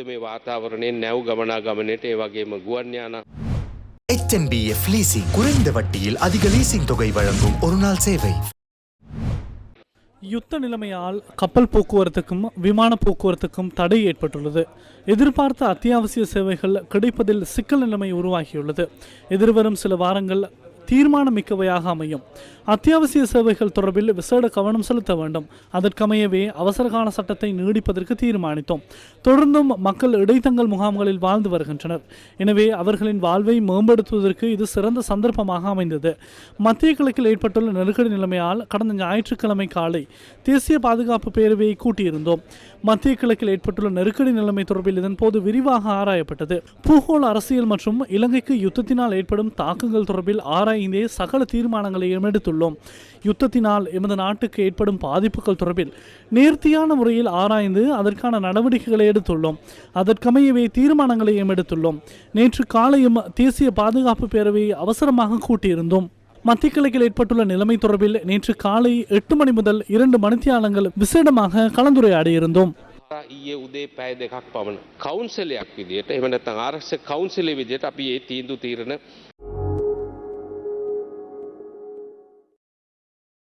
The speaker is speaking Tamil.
මේ වාතාවරණයෙන් නැව් ගමනාගමනයට ඒ වගේම ගුවන් යාන HNBF லீசிங் குறைந்த வட்டியில் அதிக லீசிங் தொகை வழங்கும் ஒரு நாள் சேவை. யுத்த நிலைமையால் கப்பல் போக்குவரத்துக்கும் விமான போக்குவரத்துக்கும் தடை ஏற்பட்டுள்ளது. எதிர்பார்த்த அத்தியாவசிய சேவைகள் கிடைப்பதில் சிக்கல் நிலைமை உருவாகியுள்ளது. எதிர்வரும் சில வாரங்கள் தீர்மானமிக்கவையாக அமையும். அத்தியாவசிய சேவைகள் தொடர்பில் விசேட கவனம் செலுத்த வேண்டும். அதற்கமையவே அவசரகால சட்டத்தை நீடிப்பதற்கு தீர்மானித்தோம். தொடர்ந்தும் மக்கள் இடைத்தங்கல் முகாம்களில் வாழ்ந்து வருகின்றனர். எனவே அவர்களின் வாழ்வை மேம்படுத்துவதற்கு இது சிறந்த சந்தர்ப்பமாக அமைந்தது. மத்திய கிழக்கில் ஏற்பட்டுள்ள நெருக்கடி நிலைமையால் கடந்த ஞாயிற்றுக்கிழமை காலை தேசிய பாதுகாப்பு பேரவையை கூட்டியிருந்தோம். மத்திய கிழக்கில் ஏற்பட்டுள்ள நெருக்கடி நிலைமை தொடர்பில் இதன்போது விரிவாக ஆராயப்பட்டது. பூகோள அரசியல் மற்றும் இலங்கைக்கு யுத்தத்தினால் ஏற்படும் தாக்கங்கள் தொடர்பில் ஆராய்ந்தே சகல தீர்மானங்களையும் எடுத்துள்ளோம். யுத்தத்தினால் எமது நாட்டுக்கு ஏற்படும் பாதிப்புகள் தொடர்பில் நேர்த்தியான முறையில் ஆராய்ந்து அதற்கான நடவடிக்கைகளை எடுத்துள்ளோம். அதற்கமையவே தீர்மானங்களையும் எடுத்துள்ளோம். நேற்று காலையும் தேசிய பாதுகாப்பு பேரவையை அவசரமாக கூட்டியிருந்தோம். மத்திய கிழக்கில் ஏற்பட்டுள்ள நிலைமை தொடர்பில் நேற்று காலை 8 மணி முதல் 2 மணித்தியாலங்கள் விசேடமாக கலந்துரையாடியிருந்தோம். ඊයේ උදේ පැය 2ක් පමණ කවුන්සිලයක් විදියට එහෙම නැත්නම් ආරක්ෂක කවුන්සිලයේ විදියට අපි මේ තීන්දුව తీරන